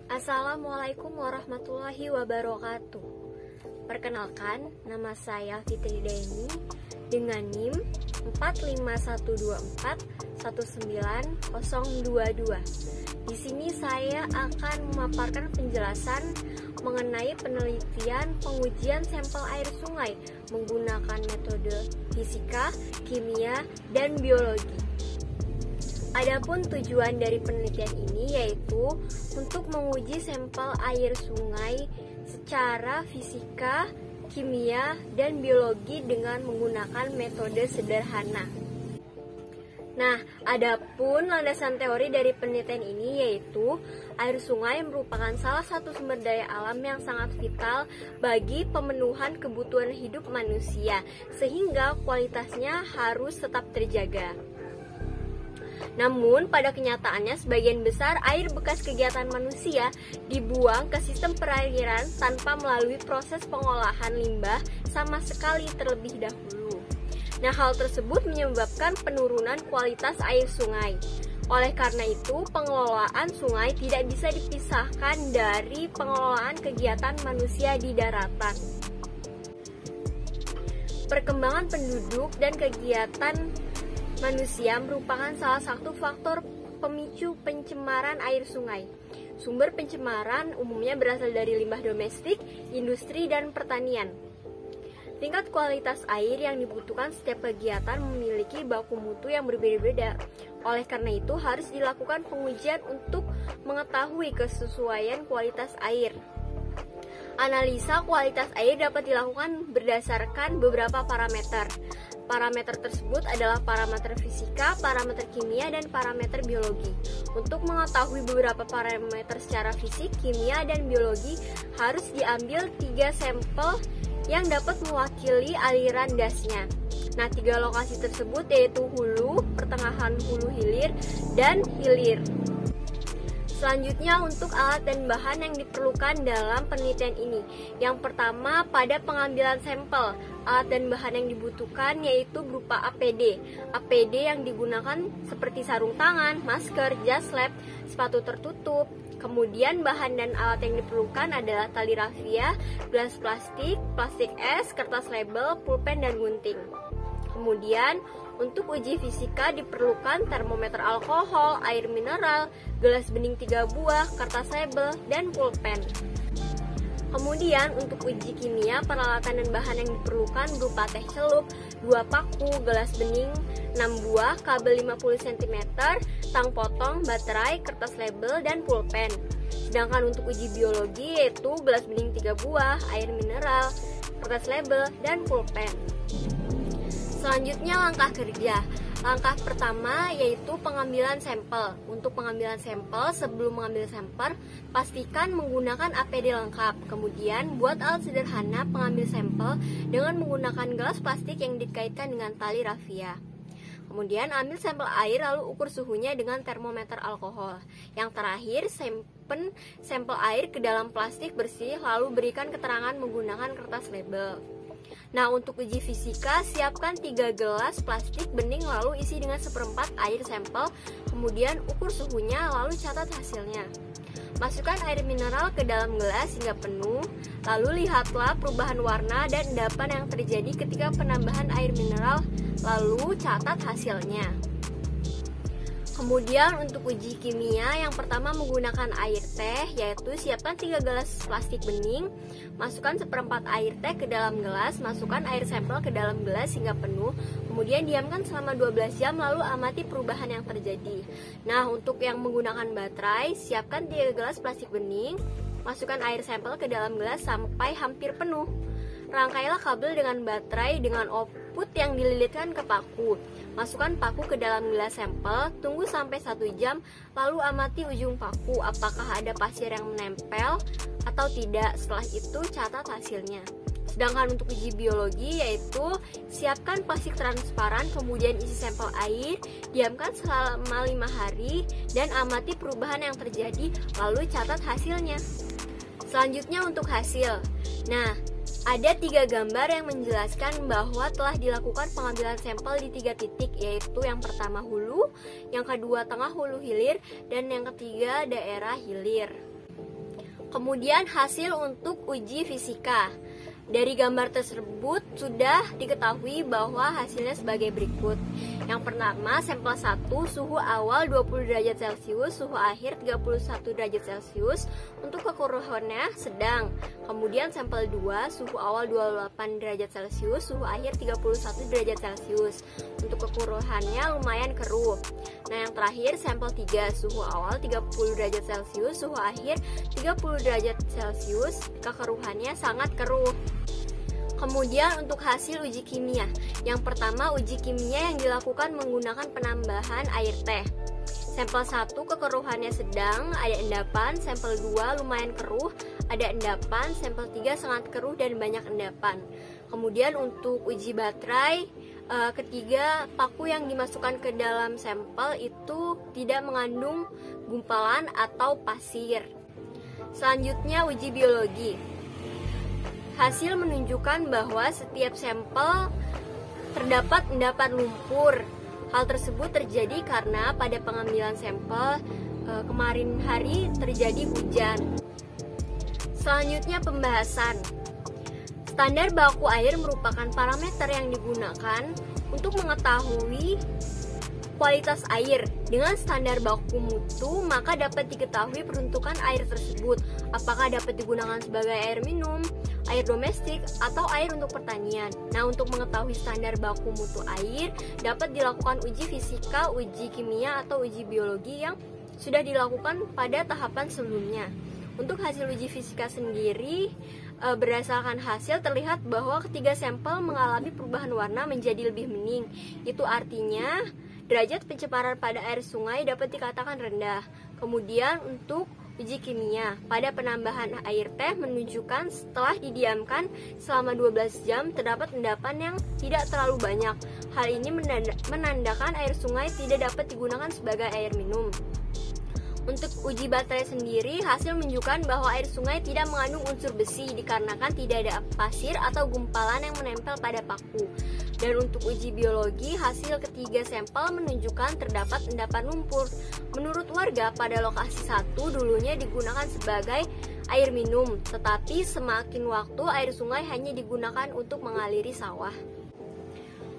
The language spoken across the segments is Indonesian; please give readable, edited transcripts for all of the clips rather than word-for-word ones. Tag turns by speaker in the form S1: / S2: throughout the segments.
S1: Assalamualaikum warahmatullahi wabarakatuh. Perkenalkan, nama saya Fitri Deni dengan NIM 451241922. Di sini saya akan memaparkan penjelasan mengenai penelitian pengujian sampel air sungai menggunakan metode fisika, kimia, dan biologi. Adapun tujuan dari penelitian ini yaitu untuk menguji sampel air sungai secara fisika, kimia, dan biologi dengan menggunakan metode sederhana. Nah, adapun landasan teori dari penelitian ini yaitu air sungai merupakan salah satu sumber daya alam yang sangat vital bagi pemenuhan kebutuhan hidup manusia, sehingga kualitasnya harus tetap terjaga. Namun, pada kenyataannya sebagian besar air bekas kegiatan manusia dibuang ke sistem perairan tanpa melalui proses pengolahan limbah sama sekali terlebih dahulu. Nah, hal tersebut menyebabkan penurunan kualitas air sungai. Oleh karena itu, pengelolaan sungai tidak bisa dipisahkan dari pengelolaan kegiatan manusia di daratan. Perkembangan penduduk dan kegiatan manusia merupakan salah satu faktor pemicu pencemaran air sungai. Sumber pencemaran umumnya berasal dari limbah domestik, industri, dan pertanian. Tingkat kualitas air yang dibutuhkan setiap kegiatan memiliki baku mutu yang berbeda-beda. Oleh karena itu, harus dilakukan pengujian untuk mengetahui kesesuaian kualitas air. Analisa kualitas air dapat dilakukan berdasarkan beberapa parameter. Parameter tersebut adalah parameter fisika, parameter kimia, dan parameter biologi. Untuk mengetahui beberapa parameter secara fisik, kimia, dan biologi, harus diambil 3 sampel yang dapat mewakili aliran dasnya. Nah, 3 lokasi tersebut yaitu hulu, pertengahan hulu hilir, dan hilir. Selanjutnya, untuk alat dan bahan yang diperlukan dalam penelitian ini. Yang pertama, pada pengambilan sampel, alat dan bahan yang dibutuhkan yaitu berupa APD. APD yang digunakan seperti sarung tangan, masker, jas lab, sepatu tertutup. Kemudian bahan dan alat yang diperlukan adalah tali rafia, gelas plastik, plastik es, kertas label, pulpen, dan gunting. Kemudian untuk uji fisika diperlukan termometer alkohol, air mineral, gelas bening 3 buah, kertas label, dan pulpen. Kemudian untuk uji kimia, peralatan dan bahan yang diperlukan berupa teh celup, 2 paku, gelas bening 6 buah, kabel 50 cm, tang potong, baterai, kertas label, dan pulpen. Sedangkan untuk uji biologi yaitu gelas bening 3 buah, air mineral, kertas label, dan pulpen. Selanjutnya langkah kerja. Langkah pertama yaitu pengambilan sampel. Untuk pengambilan sampel, sebelum mengambil sampel, pastikan menggunakan APD lengkap. Kemudian buat alat sederhana pengambil sampel dengan menggunakan gelas plastik yang dikaitkan dengan tali rafia. Kemudian ambil sampel air lalu ukur suhunya dengan termometer alkohol. Yang terakhir, simpen sampel air ke dalam plastik bersih lalu berikan keterangan menggunakan kertas label. Nah, untuk uji fisika, siapkan 3 gelas plastik bening lalu isi dengan 1/4 air sampel, kemudian ukur suhunya lalu catat hasilnya. Masukkan air mineral ke dalam gelas hingga penuh, lalu lihatlah perubahan warna dan endapan yang terjadi ketika penambahan air mineral, lalu catat hasilnya. Kemudian untuk uji kimia, yang pertama menggunakan air teh, yaitu siapkan 3 gelas plastik bening, masukkan 1/4 air teh ke dalam gelas, masukkan air sampel ke dalam gelas hingga penuh, kemudian diamkan selama 12 jam lalu amati perubahan yang terjadi. Nah, untuk yang menggunakan baterai, siapkan 3 gelas plastik bening, masukkan air sampel ke dalam gelas sampai hampir penuh. Rangkailah kabel dengan baterai dengan output yang dililitkan ke paku. Masukkan paku ke dalam gelas sampel, tunggu sampai 1 jam, lalu amati ujung paku apakah ada pasir yang menempel atau tidak. Setelah itu catat hasilnya. Sedangkan untuk uji biologi yaitu siapkan plastik transparan, kemudian isi sampel air, diamkan selama 5 hari dan amati perubahan yang terjadi, lalu catat hasilnya. Selanjutnya untuk hasil. Nah, ada 3 gambar yang menjelaskan bahwa telah dilakukan pengambilan sampel di 3 titik, yaitu yang pertama hulu, yang kedua tengah hulu hilir, dan yang ketiga daerah hilir. Kemudian hasil untuk uji fisika. Dari gambar tersebut sudah diketahui bahwa hasilnya sebagai berikut. Yang pertama, sampel 1 suhu awal 20 derajat Celcius, suhu akhir 31 derajat Celcius untuk kekeruhannya sedang. Kemudian sampel 2 suhu awal 28 derajat Celcius, suhu akhir 31 derajat Celcius untuk kekeruhannya lumayan keruh. Nah, yang terakhir sampel 3 suhu awal 30 derajat Celcius, suhu akhir 30 derajat Celcius, kekeruhannya sangat keruh. Kemudian untuk hasil uji kimia. Yang pertama, uji kimia yang dilakukan menggunakan penambahan air teh. Sampel 1 kekeruhannya sedang, ada endapan. Sampel 2 lumayan keruh, ada endapan. Sampel 3 sangat keruh dan banyak endapan. Kemudian untuk uji baterai, ketiga, paku yang dimasukkan ke dalam sampel itu tidak mengandung gumpalan atau pasir. Selanjutnya uji biologi. Hasil menunjukkan bahwa setiap sampel terdapat endapan lumpur. Hal tersebut terjadi karena pada pengambilan sampel kemarin hari terjadi hujan. Selanjutnya pembahasan. Standar baku air merupakan parameter yang digunakan untuk mengetahui kualitas air. Dengan standar baku mutu, maka dapat diketahui peruntukan air tersebut, apakah dapat digunakan sebagai air minum, air domestik, atau air untuk pertanian. Nah, untuk mengetahui standar baku mutu air, dapat dilakukan uji fisika, uji kimia, atau uji biologi yang sudah dilakukan pada tahapan sebelumnya. Untuk hasil uji fisika sendiri, berdasarkan hasil terlihat bahwa ketiga sampel mengalami perubahan warna menjadi lebih bening. Itu artinya derajat pencemaran pada air sungai dapat dikatakan rendah. Kemudian untuk uji kimia, pada penambahan air teh menunjukkan setelah didiamkan selama 12 jam terdapat endapan yang tidak terlalu banyak. Hal ini menandakan air sungai tidak dapat digunakan sebagai air minum. Untuk uji baterai sendiri, hasil menunjukkan bahwa air sungai tidak mengandung unsur besi dikarenakan tidak ada pasir atau gumpalan yang menempel pada paku. Dan untuk uji biologi, hasil ketiga sampel menunjukkan terdapat endapan lumpur. Menurut warga, pada lokasi 1 dulunya digunakan sebagai air minum, tetapi semakin waktu air sungai hanya digunakan untuk mengaliri sawah.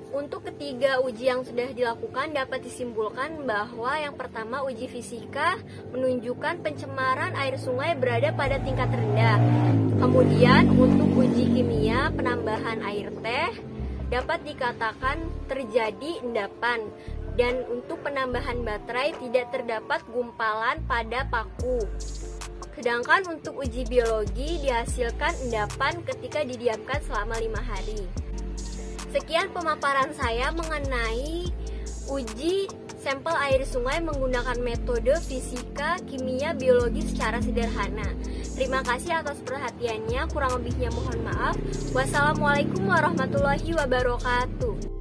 S1: Untuk ketiga uji yang sudah dilakukan dapat disimpulkan bahwa yang pertama, uji fisika menunjukkan pencemaran air sungai berada pada tingkat rendah. Kemudian untuk uji kimia penambahan air teh dapat dikatakan terjadi endapan. Dan untuk penambahan baterai tidak terdapat gumpalan pada paku. Sedangkan untuk uji biologi dihasilkan endapan ketika didiamkan selama 5 hari. Sekian pemaparan saya mengenai uji sampel air sungai menggunakan metode fisika, kimia, biologi secara sederhana. Terima kasih atas perhatiannya, kurang lebihnya mohon maaf. Wassalamualaikum warahmatullahi wabarakatuh.